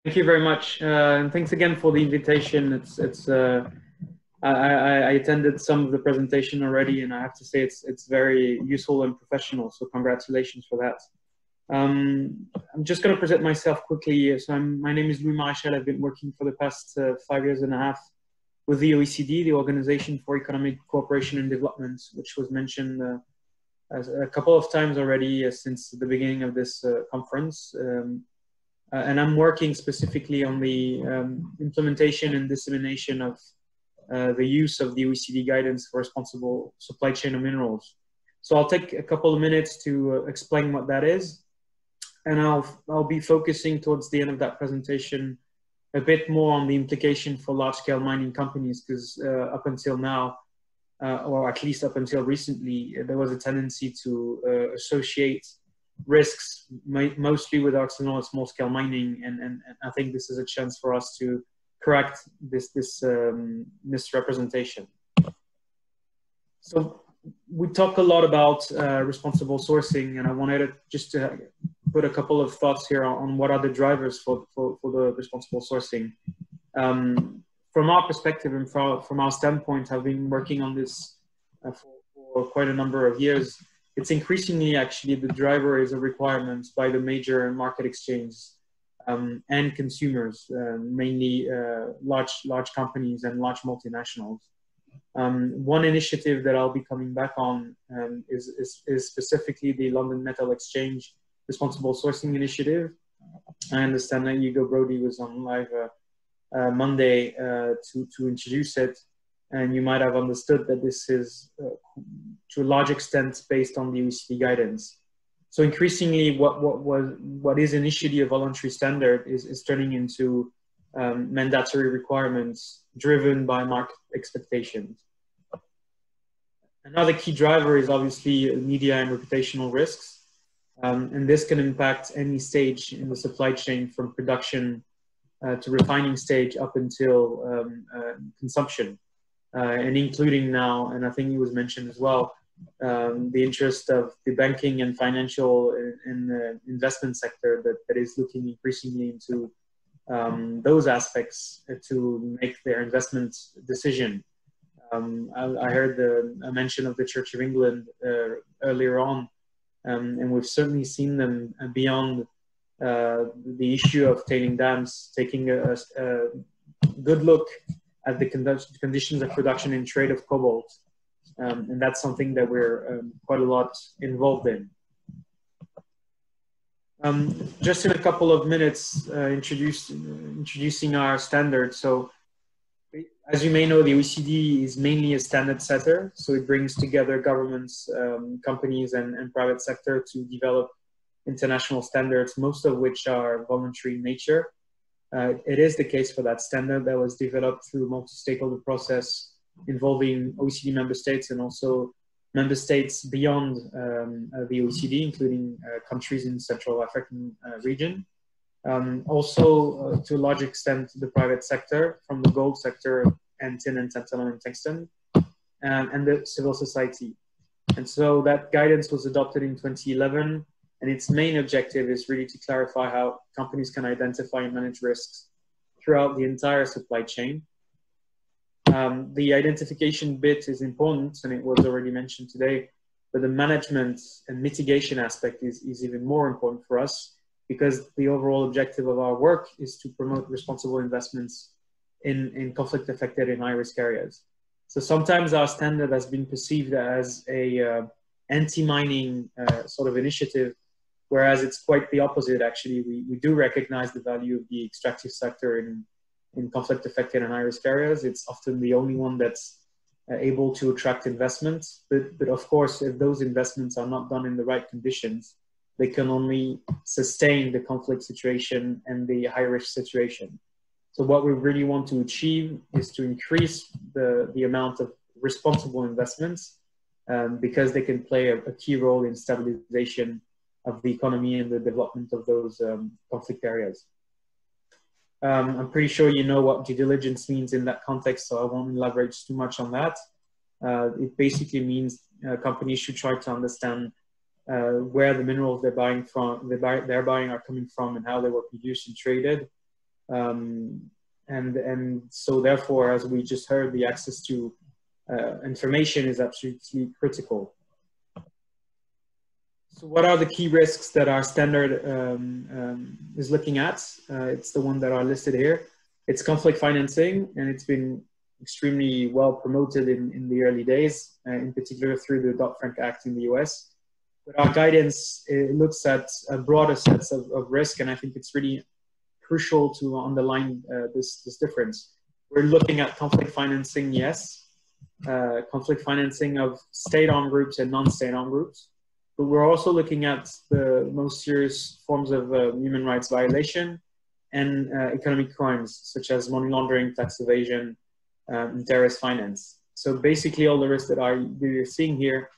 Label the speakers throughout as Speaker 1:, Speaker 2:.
Speaker 1: Thank you very much, and thanks again for the invitation. I attended some of the presentation already, and I have to say it's very useful and professional. So congratulations for that. I'm just going to present myself quickly. So my name is Louis Maréchal. I've been working for the past 5 years and a half with the OECD, the Organization for Economic Cooperation and Development, which was mentioned a couple of times already since the beginning of this conference. And I'm working specifically on the implementation and dissemination of the use of the OECD guidance for responsible supply chain of minerals. So I'll take a couple of minutes to explain what that is. And I'll be focusing towards the end of that presentation a bit more on the implication for large-scale mining companies, because up until now, or at least up until recently, there was a tendency to associate risks mostly with artisanal and small-scale mining, and I think this is a chance for us to correct this misrepresentation. So we talk a lot about responsible sourcing, and I wanted to put a couple of thoughts here on what are the drivers for the responsible sourcing. From our perspective and from our standpoint, I've been working on this for quite a number of years. It's increasingly actually the driver is a requirement by the major market exchanges and consumers, mainly large companies and large multinationals. One initiative that I'll be coming back on is specifically the London Metal Exchange Responsible Sourcing Initiative. I understand that Hugo Brody was on live Monday to introduce it. And you might have understood that this is, to a large extent, based on the OECD guidance. So increasingly, what is initially a voluntary standard is turning into mandatory requirements driven by market expectations. Another key driver is obviously media and reputational risks. And this can impact any stage in the supply chain, from production to refining stage up until consumption. And including now, and I think it was mentioned as well, the interest of the banking and financial and investment sector that is looking increasingly into those aspects to make their investment decision. I heard a mention of the Church of England earlier on, and we've certainly seen them beyond the issue of tailing dams, taking a good look at the conditions of production and trade of cobalt. And that's something that we're quite a lot involved in. Just in a couple of minutes, introducing our standards. So as you may know, the OECD is mainly a standard setter. So it brings together governments, companies, and private sector to develop international standards, most of which are voluntary in nature. It is the case for that standard that was developed through a multi-stakeholder process involving OECD member states and also member states beyond the OECD, including countries in the Central African region. Also, to a large extent, the private sector, from the gold sector and tin and tantalum and tungsten, and the civil society. And so that guidance was adopted in 2011. And its main objective is really to clarify how companies can identify and manage risks throughout the entire supply chain. The identification bit is important, and it was already mentioned today, but the management and mitigation aspect is even more important for us, because the overall objective of our work is to promote responsible investments in conflict-affected and high-risk areas. So sometimes our standard has been perceived as a anti-mining sort of initiative, whereas it's quite the opposite. Actually, we do recognize the value of the extractive sector in conflict-affected and high-risk areas. It's often the only one that's able to attract investments. But of course, if those investments are not done in the right conditions, they can only sustain the conflict situation and the high-risk situation. So what we really want to achieve is to increase the amount of responsible investments because they can play a key role in stabilization of the economy and the development of those conflict areas. I'm pretty sure you know what due diligence means in that context, so I won't elaborate too much on that. It basically means companies should try to understand where the minerals they're buying are coming from and how they were produced and traded. And so therefore, as we just heard, the access to information is absolutely critical. So what are the key risks that our standard is looking at? It's the one that are listed here. It's conflict financing, and it's been extremely well promoted in the early days, in particular through the Dodd-Frank Act in the US. But our guidance looks at a broader sets of risk, and I think it's really crucial to underline this difference. We're looking at conflict financing, yes, conflict financing of state-armed groups and non-state-armed groups, but we're also looking at the most serious forms of human rights violation and economic crimes, such as money laundering, tax evasion, and terrorist finance. So basically all the risks that you're seeing here,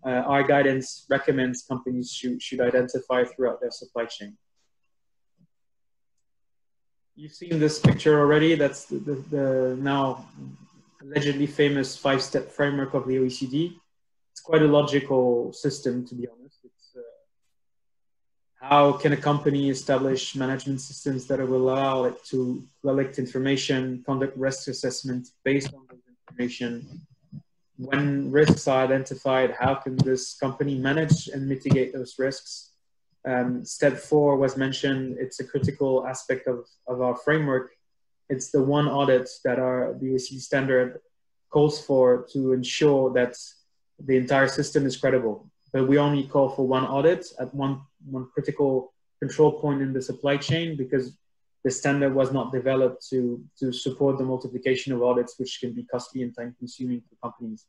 Speaker 1: our guidance recommends companies should identify throughout their supply chain. You've seen this picture already. That's the now allegedly famous 5-step framework of the OECD. It's quite a logical system, to be honest. It's how can a company establish management systems that will allow it to collect information, conduct risk assessment based on those information. When risks are identified, how can this company manage and mitigate those risks? Step 4 was mentioned. It's a critical aspect of our framework. It's the one audit that the OECD standard calls for to ensure that the entire system is credible. But we only call for one audit at one critical control point in the supply chain, because the standard was not developed to support the multiplication of audits, which can be costly and time consuming for companies.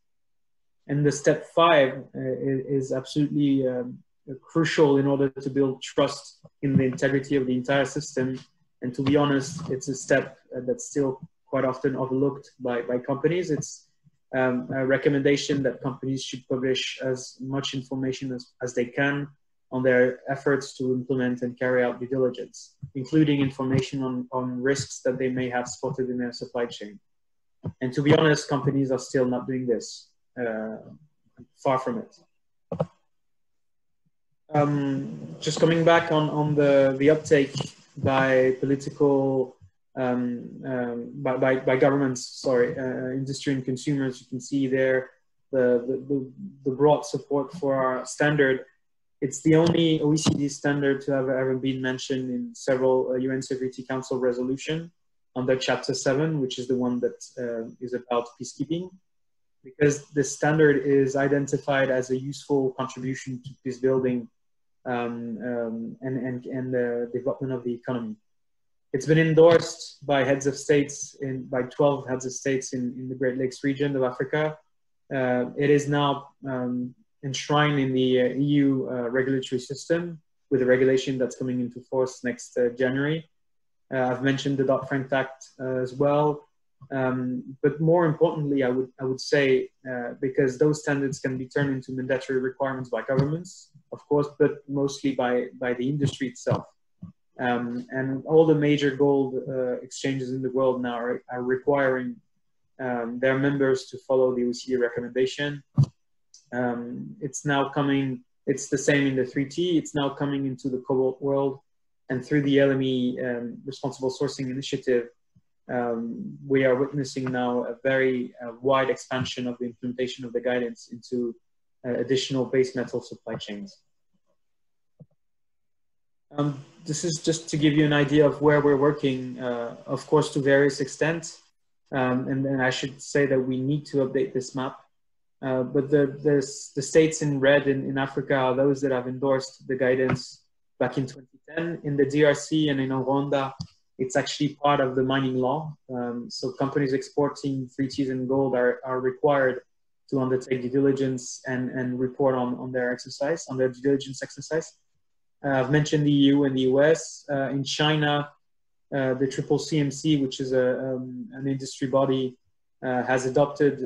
Speaker 1: And the step 5 is absolutely crucial in order to build trust in the integrity of the entire system. And to be honest, it's a step that's still quite often overlooked by companies. It's a recommendation that companies should publish as much information as they can on their efforts to implement and carry out due diligence, including information on risks that they may have spotted in their supply chain. And to be honest, companies are still not doing this, far from it. Just coming back on the uptake by political, by governments, sorry, industry and consumers, you can see there the broad support for our standard. It's the only OECD standard to have ever been mentioned in several UN Security Council resolution under Chapter 7, which is the one that is about peacekeeping, because the standard is identified as a useful contribution to peace building and the development of the economy. It's been endorsed by heads of states, by 12 heads of states in the Great Lakes region of Africa. It is now enshrined in the EU regulatory system with a regulation that's coming into force next January. I've mentioned the Dodd-Frank Act as well. But more importantly, I would say, because those standards can be turned into mandatory requirements by governments, of course, but mostly by the industry itself. And all the major gold exchanges in the world now are requiring their members to follow the OECD recommendation. It's now coming, it's the same in the 3T, it's now coming into the cobalt world, and through the LME Responsible Sourcing Initiative, we are witnessing now a very wide expansion of the implementation of the guidance into additional base metal supply chains. This is just to give you an idea of where we're working, of course, to various extents. And I should say that we need to update this map. But the states in red in Africa are those that have endorsed the guidance back in 2010. In the DRC and in Rwanda, it's actually part of the mining law. So companies exporting 3Ts and gold are required to undertake due diligence and report on their exercise, on their due diligence exercise. I've mentioned the EU and the US. In China, the Triple CMC, which is an industry body, has adopted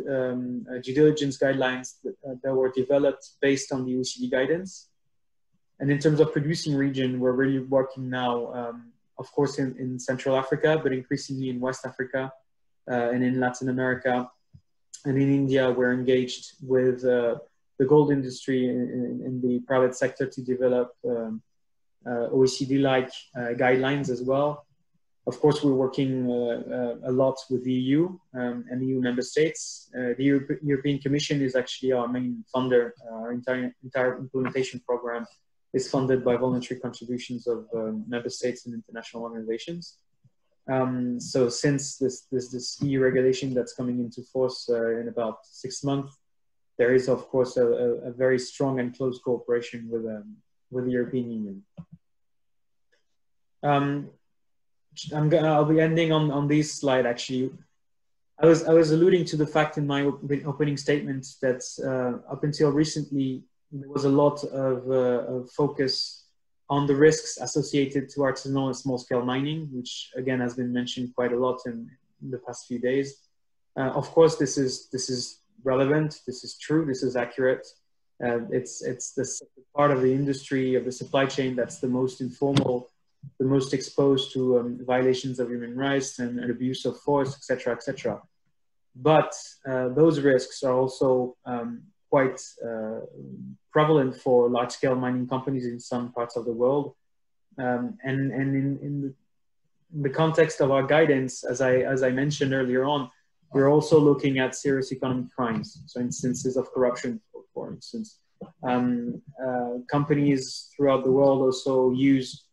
Speaker 1: due diligence guidelines that were developed based on the OECD guidance. And in terms of producing region, we're really working now, of course, in Central Africa, but increasingly in West Africa and in Latin America. And in India, we're engaged with the gold industry in the private sector to develop OECD-like guidelines as well. Of course, we're working a lot with the EU and EU member states. The European Commission is actually our main funder. Our entire implementation program is funded by voluntary contributions of member states and international organizations. So since this EU regulation that's coming into force in about 6 months, there is of course a very strong and close cooperation with the European Union. I'll be ending on this slide actually. I was alluding to the fact in my opening statement that up until recently there was a lot of focus on the risks associated to artisanal and small-scale mining, which again has been mentioned quite a lot in the past few days. Of course, this is relevant. This is true. This is accurate. It's this part of the industry, of the supply chain, that's the most informal, the most exposed to violations of human rights and abuse of force, etc., etc. But those risks are also quite prevalent for large-scale mining companies in some parts of the world. And in the context of our guidance, as I mentioned earlier on, we're also looking at serious economic crimes, so instances of corruption, for instance. Companies throughout the world also use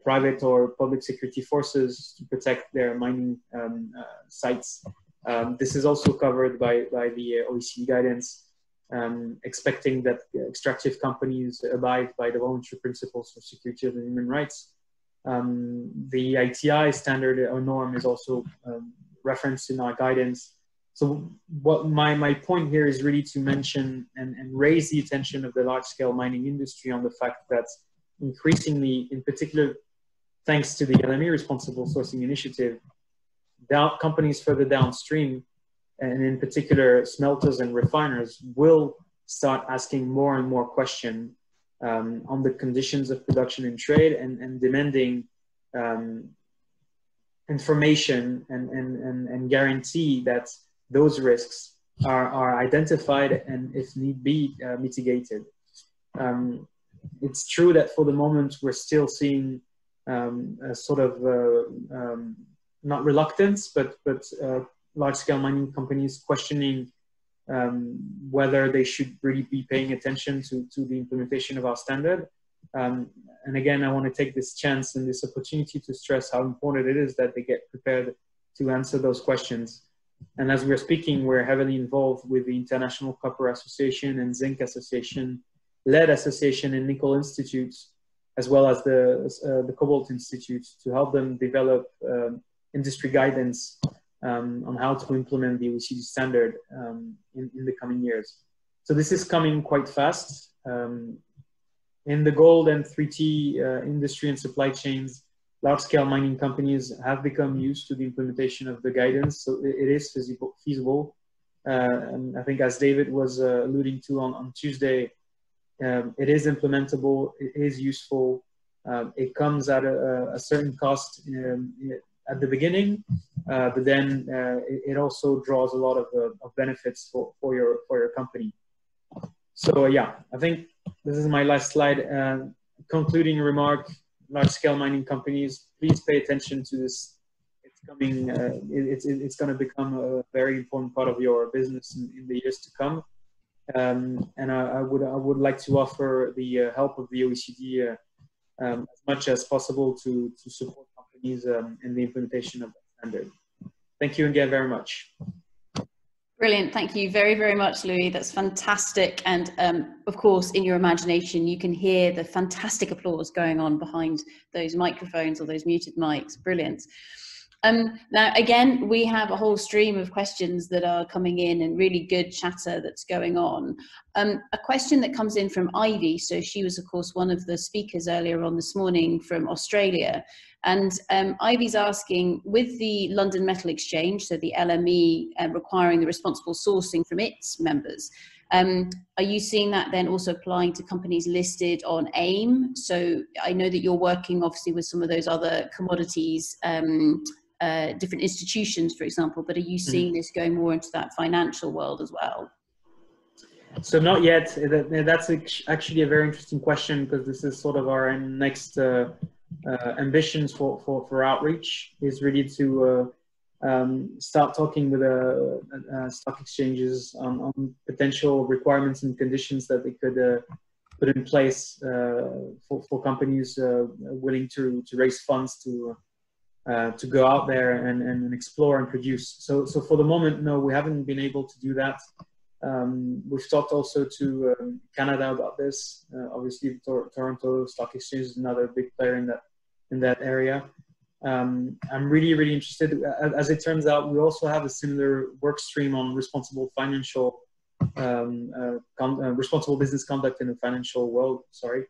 Speaker 1: private or public security forces to protect their mining sites. This is also covered by the OECD guidance, expecting that extractive companies abide by the voluntary principles for security and human rights. The ITI standard or norm is also referenced in our guidance. So what my point here is really to mention and raise the attention of the large-scale mining industry on the fact that increasingly, in particular, thanks to the LME Responsible Sourcing Initiative, companies further downstream, and in particular smelters and refiners, will start asking more and more questions on the conditions of production and trade, and demanding information and guarantee that those risks are identified and, if need be, mitigated. It's true that for the moment we're still seeing a sort of not reluctance, but large-scale mining companies questioning whether they should really be paying attention to the implementation of our standard. And again, I want to take this chance and this opportunity to stress how important it is that they get prepared to answer those questions. And as we're speaking, we're heavily involved with the International Copper Association and Zinc Association, Lead Association and Nickel Institutes, as well as the Cobalt Institute, to help them develop industry guidance on how to implement the OECD standard in the coming years. So this is coming quite fast. In the gold and 3T industry and supply chains, large-scale mining companies have become used to the implementation of the guidance, so it is feasible. And I think, as David was alluding to on Tuesday, it is implementable, it is useful, it comes at a certain cost at the beginning, but then it also draws a lot of benefits for your company. So yeah, I think this is my last slide. Concluding remark: large-scale mining companies, please pay attention to this. It's coming. It's going to become a very important part of your business in the years to come. And I would like to offer the help of the OECD as much as possible to support companies in the implementation of that standard. Thank you again very much.
Speaker 2: Brilliant. Thank you very, very much, Louis. That's fantastic. And of course, in your imagination, you can hear the fantastic applause going on behind those microphones or those muted mics. Brilliant. Now, again, we have a whole stream of questions that are coming in and really good chatter that's going on. A question that comes in from Ivy. So she was, of course, one of the speakers earlier on this morning from Australia. And Ivy's asking, with the London Metal Exchange, so the LME, requiring the responsible sourcing from its members, are you seeing that then also applying to companies listed on AIM? So I know that you're working obviously with some of those other commodities, different institutions, for example, but are you seeing this going more into that financial world as well?
Speaker 1: So not yet. That's actually a very interesting question, because this is sort of our next ambitions for outreach is really to start talking with stock exchanges on potential requirements and conditions that they could put in place for companies willing to raise funds to go out there and explore and produce. So for the moment, no, we haven't been able to do that. We've talked also to Canada about this. Obviously, Toronto Stock Exchange is another big player in that area. I'm really interested. As it turns out, we also have a similar work stream on responsible business conduct in the financial world. Sorry.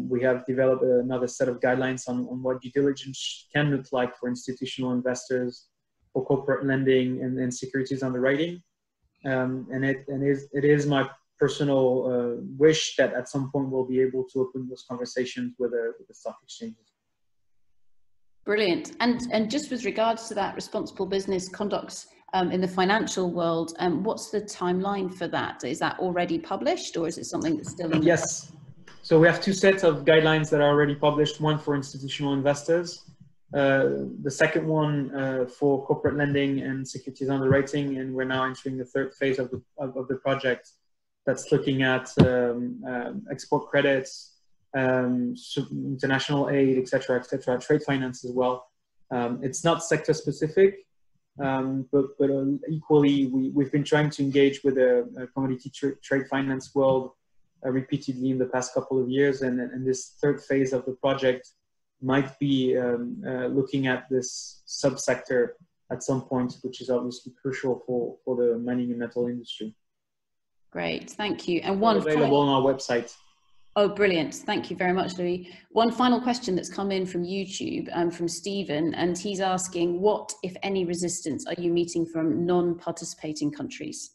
Speaker 1: We have developed another set of guidelines on what due diligence can look like for institutional investors, for corporate lending and securities underwriting. And it is my personal wish that at some point we'll be able to open those conversations with the stock exchanges.
Speaker 2: Brilliant. And just with regards to that responsible business conduct in the financial world, what's the timeline for that? Is that already published, or is it something that's still in?
Speaker 1: Yes. So we have two sets of guidelines that are already published, one for institutional investors, the second one for corporate lending and securities underwriting, and we're now entering the third phase of the project that's looking at export credits, international aid, etc., trade finance as well. It's not sector specific, but equally we've been trying to engage with a commodity trade finance world repeatedly in the past couple of years, and this third phase of the project might be looking at this subsector at some point, which is obviously crucial for the mining and metal industry.
Speaker 2: Great, thank you. And one
Speaker 1: available on our website.
Speaker 2: Oh, brilliant. Thank you very much, Louis. One final question that's come in from YouTube from Stephen, and he's asking, what, if any, resistance are you meeting from non-participating countries?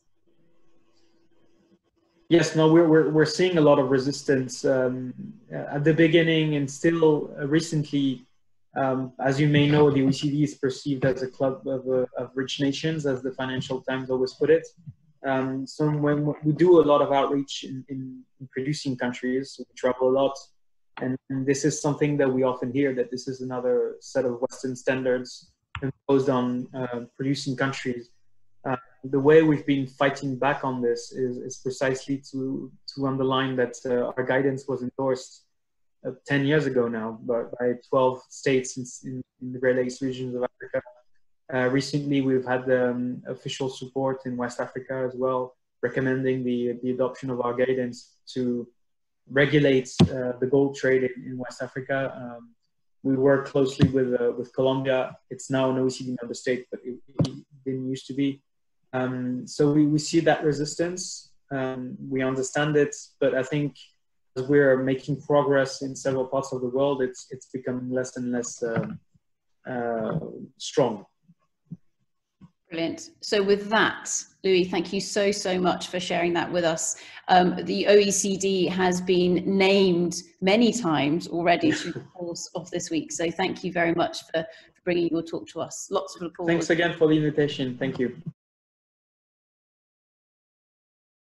Speaker 1: Yes, no, we're seeing a lot of resistance at the beginning and still recently. As you may know, the OECD is perceived as a club of rich nations, as the Financial Times always put it. So when we do a lot of outreach in producing countries, we travel a lot, and this is something that we often hear, that this is another set of Western standards imposed on producing countries. The way we've been fighting back on this is precisely to underline that our guidance was endorsed 10 years ago now by 12 states in the Great Lakes regions of Africa. Recently, we've had official support in West Africa as well, recommending the adoption of our guidance to regulate the gold trade in West Africa. We work closely with Colombia. It's now an OECD member state, but it didn't used to be. So we see that resistance. We understand it, but I think as we're making progress in several parts of the world, it's becoming less and less strong.
Speaker 2: Brilliant. So with that, Louis, thank you so much for sharing that with us. The OECD has been named many times already through the course of this week. So thank you very much for bringing your talk to us. Lots of applause.
Speaker 1: Thanks again for the invitation. Thank you.